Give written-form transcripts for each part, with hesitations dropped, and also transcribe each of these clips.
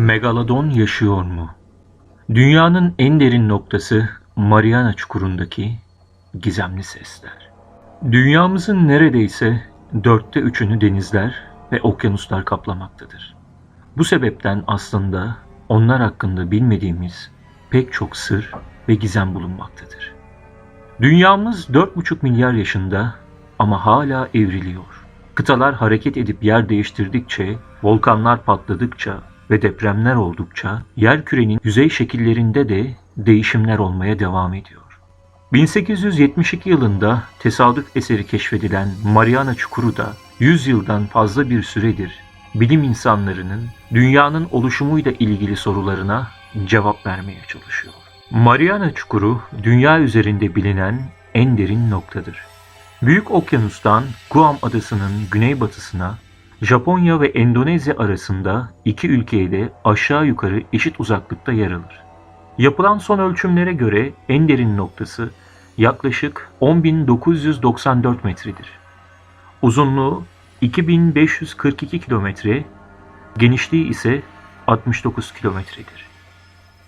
Megalodon yaşıyor mu? Dünyanın en derin noktası Mariana Çukuru'ndaki gizemli sesler. Dünyamızın neredeyse 3/4'ünü denizler ve okyanuslar kaplamaktadır. Bu sebepten aslında onlar hakkında bilmediğimiz pek çok sır ve gizem bulunmaktadır. Dünyamız 4,5 milyar yaşında ama hala evriliyor. Kıtalar hareket edip yer değiştirdikçe, volkanlar patladıkça ve depremler oldukça yerkürenin yüzey şekillerinde de değişimler olmaya devam ediyor. 1872 yılında tesadüf eseri keşfedilen Mariana Çukuru da 100 yıldan fazla bir süredir bilim insanlarının dünyanın oluşumuyla ilgili sorularına cevap vermeye çalışıyor. Mariana Çukuru dünya üzerinde bilinen en derin noktadır. Büyük Okyanus'tan Guam adasının güneybatısına, Japonya ve Endonezya arasında iki ülkeye de aşağı yukarı eşit uzaklıkta yer alır. Yapılan son ölçümlere göre en derin noktası yaklaşık 10.994 metredir. Uzunluğu 2.542 kilometre, genişliği ise 69 kilometredir.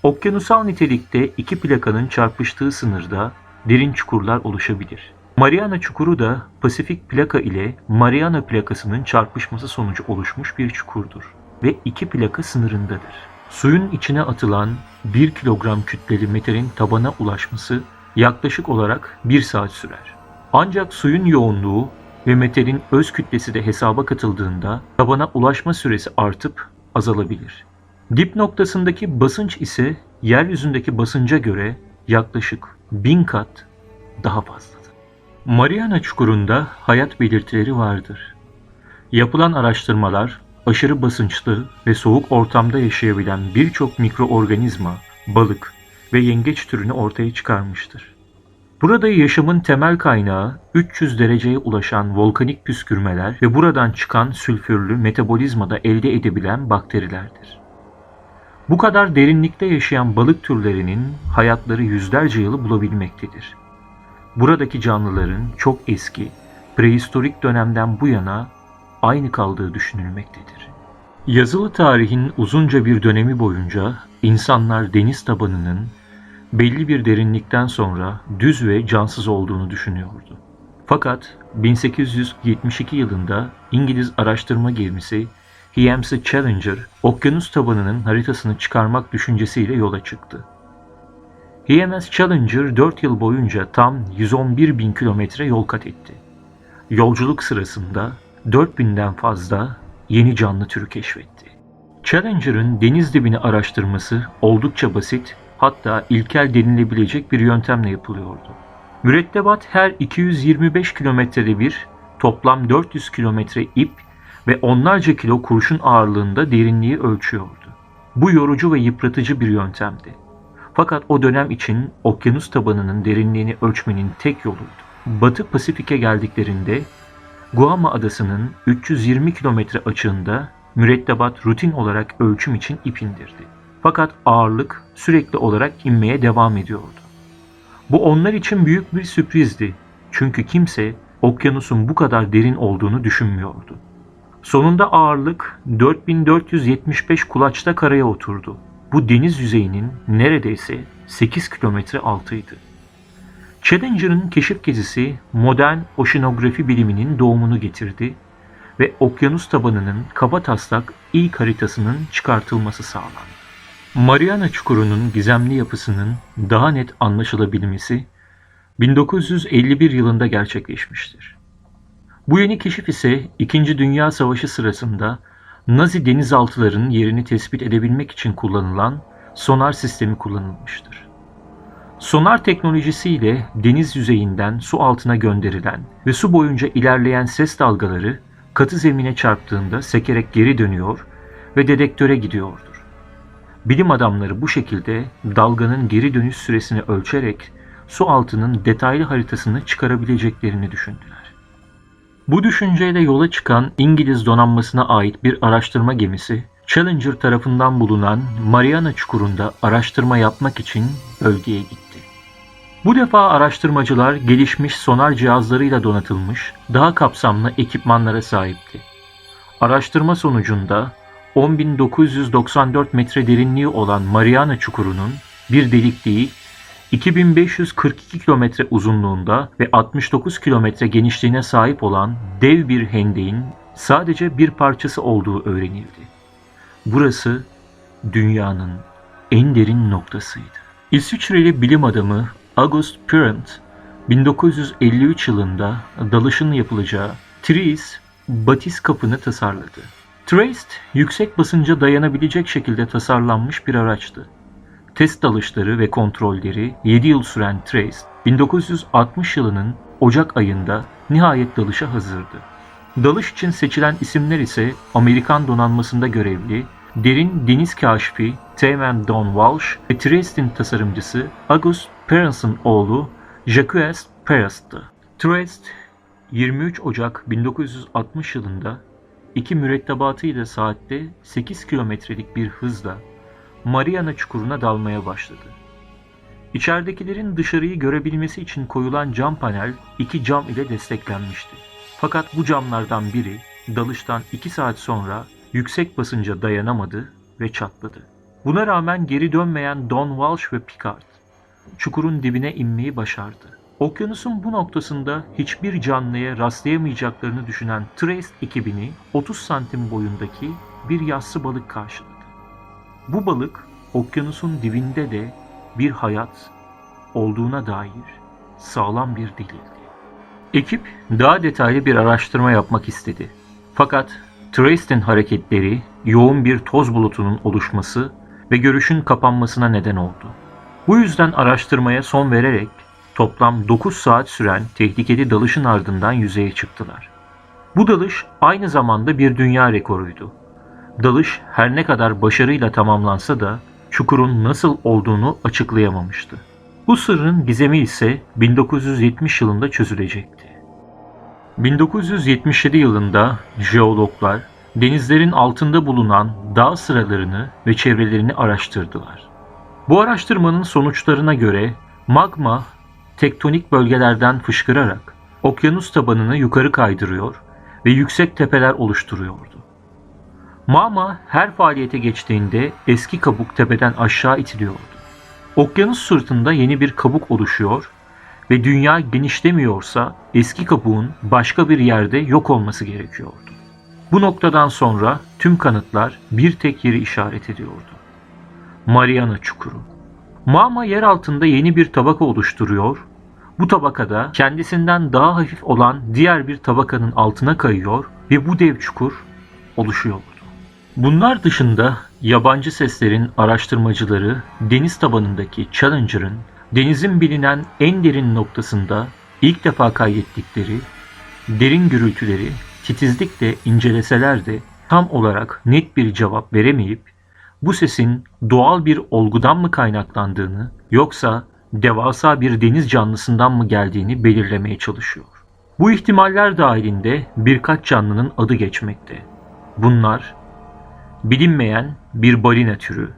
Okyanusal nitelikte iki plakanın çarpıştığı sınırda derin çukurlar oluşabilir. Mariana Çukuru da Pasifik plaka ile Mariana plakasının çarpışması sonucu oluşmuş bir çukurdur ve iki plaka sınırındadır. Suyun içine atılan 1 kilogram kütleli metalin tabana ulaşması yaklaşık olarak 1 saat sürer. Ancak suyun yoğunluğu ve metalin öz kütlesi de hesaba katıldığında tabana ulaşma süresi artıp azalabilir. Dip noktasındaki basınç ise yeryüzündeki basınca göre yaklaşık 1000 kat daha fazladır. Mariana Çukuru'nda hayat belirtileri vardır. Yapılan araştırmalar aşırı basınçlı ve soğuk ortamda yaşayabilen birçok mikroorganizma, balık ve yengeç türünü ortaya çıkarmıştır. Burada yaşamın temel kaynağı 300 dereceye ulaşan volkanik püskürmeler ve buradan çıkan sülfürlü metabolizmada elde edebilen bakterilerdir. Bu kadar derinlikte yaşayan balık türlerinin hayatları yüzlerce yılı bulabilmektedir. Buradaki canlıların çok eski, prehistorik dönemden bu yana aynı kaldığı düşünülmektedir. Yazılı tarihin uzunca bir dönemi boyunca insanlar deniz tabanının belli bir derinlikten sonra düz ve cansız olduğunu düşünüyordu. Fakat 1872 yılında İngiliz araştırma gemisi HMS Challenger, okyanus tabanının haritasını çıkarmak düşüncesiyle yola çıktı. HMS Challenger 4 yıl boyunca tam 111.000 kilometre yol kat etti. Yolculuk sırasında 4.000'den fazla yeni canlı türü keşfetti. Challenger'ın deniz dibini araştırması oldukça basit, hatta ilkel denilebilecek bir yöntemle yapılıyordu. Mürettebat her 225 kilometrede bir toplam 400 kilometre ip ve onlarca kilo kurşun ağırlığında derinliği ölçüyordu. Bu yorucu ve yıpratıcı bir yöntemdi. Fakat o dönem için okyanus tabanının derinliğini ölçmenin tek yoluydu. Batı Pasifik'e geldiklerinde Guam adasının 320 kilometre açığında mürettebat rutin olarak ölçüm için ip indirdi. Fakat ağırlık sürekli olarak inmeye devam ediyordu. Bu onlar için büyük bir sürprizdi. Çünkü kimse okyanusun bu kadar derin olduğunu düşünmüyordu. Sonunda ağırlık 4475 kulaçta karaya oturdu. Bu deniz yüzeyinin neredeyse 8 kilometre altıydı. Challenger'ın keşif gezisi modern oşinografi biliminin doğumunu getirdi ve okyanus tabanının kabataslak ilk haritasının çıkartılması sağlandı. Mariana Çukuru'nun gizemli yapısının daha net anlaşılabilmesi 1951 yılında gerçekleşmiştir. Bu yeni keşif ise 2. Dünya Savaşı sırasında Nazi denizaltılarının yerini tespit edebilmek için kullanılan sonar sistemi kullanılmıştır. Sonar teknolojisiyle deniz yüzeyinden su altına gönderilen ve su boyunca ilerleyen ses dalgaları katı zemine çarptığında sekerek geri dönüyor ve dedektöre gidiyordur. Bilim adamları bu şekilde dalganın geri dönüş süresini ölçerek su altının detaylı haritasını çıkarabileceklerini düşündüler. Bu düşünceyle yola çıkan İngiliz donanmasına ait bir araştırma gemisi, Challenger tarafından bulunan Mariana Çukuru'nda araştırma yapmak için bölgeye gitti. Bu defa araştırmacılar gelişmiş sonar cihazlarıyla donatılmış daha kapsamlı ekipmanlara sahipti. Araştırma sonucunda 10.994 metre derinliği olan Mariana Çukuru'nun bir delik değil, 2542 kilometre uzunluğunda ve 69 kilometre genişliğine sahip olan dev bir hendeğin sadece bir parçası olduğu öğrenildi. Burası dünyanın en derin noktasıydı. İsviçreli bilim adamı Auguste Perrant, 1953 yılında dalışın yapılacağı Trieste batiz kapını tasarladı. Trieste, yüksek basınca dayanabilecek şekilde tasarlanmış bir araçtı. Test dalışları ve kontrolleri 7 yıl süren Trieste, 1960 yılının Ocak ayında nihayet dalışa hazırdı. Dalış için seçilen isimler ise Amerikan donanmasında görevli derin deniz kaşifi Teğmen Don Walsh ve Trieste'in tasarımcısı Auguste Perrents'in oğlu Jacques Perrents'tı. Trieste, 23 Ocak 1960 yılında iki mürettebatıyla saatte 8 kilometrelik bir hızla Mariana Çukuru'na dalmaya başladı. İçeridekilerin dışarıyı görebilmesi için koyulan cam panel iki cam ile desteklenmişti. Fakat bu camlardan biri dalıştan 2 saat sonra yüksek basınca dayanamadı ve çatladı. Buna rağmen geri dönmeyen Don Walsh ve Picard, çukurun dibine inmeyi başardı. Okyanusun bu noktasında hiçbir canlıya rastlayamayacaklarını düşünen Trieste ekibini 30 santim boyundaki bir yassı balık karşıladı. Bu balık okyanusun dibinde de bir hayat olduğuna dair sağlam bir delildi. Ekip daha detaylı bir araştırma yapmak istedi. Fakat Trieste'in hareketleri yoğun bir toz bulutunun oluşması ve görüşün kapanmasına neden oldu. Bu yüzden araştırmaya son vererek toplam 9 saat süren tehlikeli dalışın ardından yüzeye çıktılar. Bu dalış aynı zamanda bir dünya rekoruydu. Dalış her ne kadar başarıyla tamamlansa da çukurun nasıl olduğunu açıklayamamıştı. Bu sırrın gizemi ise 1970 yılında çözülecekti. 1977 yılında jeologlar denizlerin altında bulunan dağ sıralarını ve çevrelerini araştırdılar. Bu araştırmanın sonuçlarına göre magma tektonik bölgelerden fışkırarak okyanus tabanını yukarı kaydırıyor ve yüksek tepeler oluşturuyordu. Magma her faaliyete geçtiğinde eski kabuk tepeden aşağı itiliyordu. Okyanus sırtında yeni bir kabuk oluşuyor ve dünya genişlemiyorsa eski kabuğun başka bir yerde yok olması gerekiyordu. Bu noktadan sonra tüm kanıtlar bir tek yeri işaret ediyordu. Mariana Çukuru. Magma yer altında yeni bir tabaka oluşturuyor. Bu tabakada kendisinden daha hafif olan diğer bir tabakanın altına kayıyor ve bu dev çukur oluşuyordu. Bunlar dışında yabancı seslerin araştırmacıları deniz tabanındaki Challenger'ın denizin bilinen en derin noktasında ilk defa kaydettikleri derin gürültüleri titizlikle inceleseler de tam olarak net bir cevap veremeyip bu sesin doğal bir olgudan mı kaynaklandığını yoksa devasa bir deniz canlısından mı geldiğini belirlemeye çalışıyor. Bu ihtimaller dahilinde birkaç canlının adı geçmekte. Bunlar bilinmeyen bir balina türü,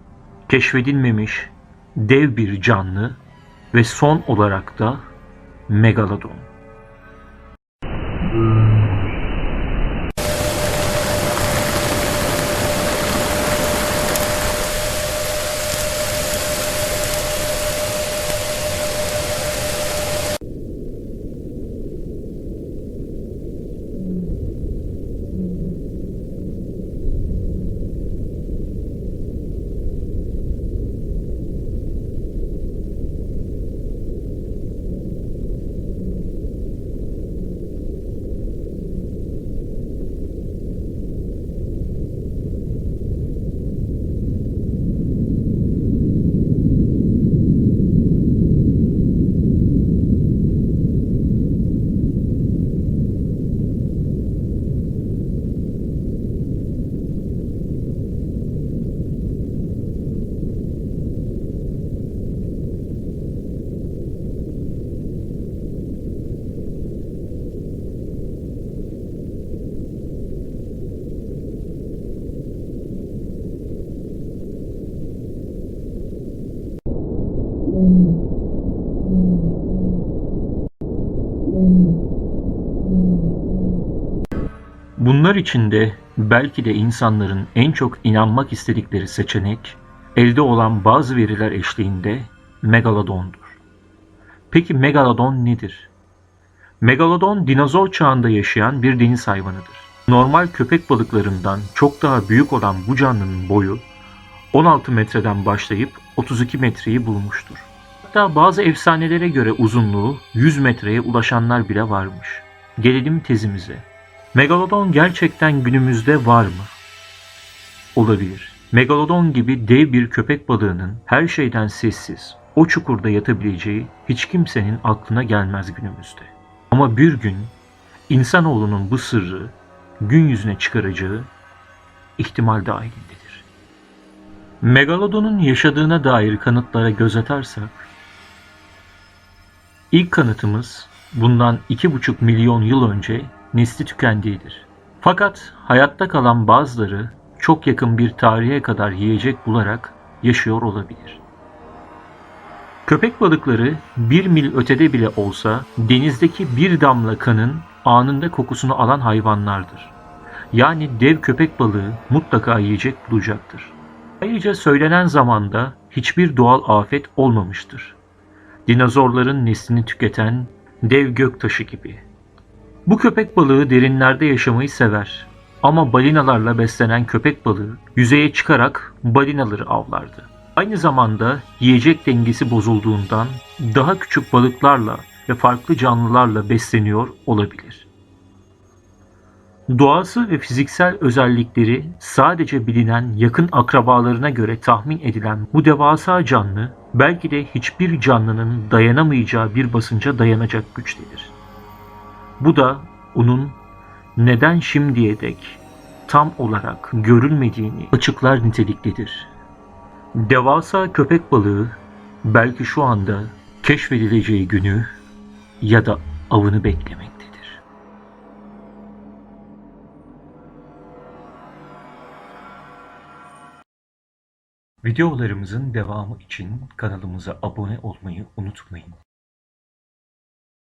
keşfedilmemiş dev bir canlı ve son olarak da megalodon. Bunlar içinde belki de insanların en çok inanmak istedikleri seçenek, elde olan bazı veriler eşliğinde megalodondur. Peki megalodon nedir? Megalodon dinozor çağında yaşayan bir deniz hayvanıdır. Normal köpek balıklarından çok daha büyük olan bu canlının boyu 16 metreden başlayıp 32 metreyi bulmuştur. Hatta bazı efsanelere göre uzunluğu 100 metreye ulaşanlar bile varmış. Gelelim tezimize. Megalodon gerçekten günümüzde var mı? Olabilir. Megalodon gibi dev bir köpek balığının her şeyden sessiz, o çukurda yatabileceği hiç kimsenin aklına gelmez günümüzde. Ama bir gün insanoğlunun bu sırrı gün yüzüne çıkaracağı ihtimal dahilindedir. Megalodon'un yaşadığına dair kanıtlara göz atarsak, ilk kanıtımız bundan 2,5 milyon yıl önce nesli tükendiğidir. Fakat hayatta kalan bazıları çok yakın bir tarihe kadar yiyecek bularak yaşıyor olabilir. Köpek balıkları 1 mil ötede bile olsa denizdeki bir damla kanın anında kokusunu alan hayvanlardır. Yani dev köpek balığı mutlaka yiyecek bulacaktır. Ayrıca söylenen zamanda hiçbir doğal afet olmamıştır. Dinozorların neslini tüketen dev göktaşı gibi. Bu köpek balığı derinlerde yaşamayı sever. Ama balinalarla beslenen köpek balığı yüzeye çıkarak balinaları avlardı. Aynı zamanda yiyecek dengesi bozulduğundan daha küçük balıklarla ve farklı canlılarla besleniyor olabilir. Doğası ve fiziksel özellikleri sadece bilinen yakın akrabalarına göre tahmin edilen bu devasa canlı belki de hiçbir canlının dayanamayacağı bir basınca dayanacak güçtedir. Bu da onun neden şimdiye dek tam olarak görülmediğini açıklar niteliktedir. Devasa köpek balığı belki şu anda keşfedileceği günü ya da avını beklemektedir. Videolarımızın devamı için kanalımıza abone olmayı unutmayın.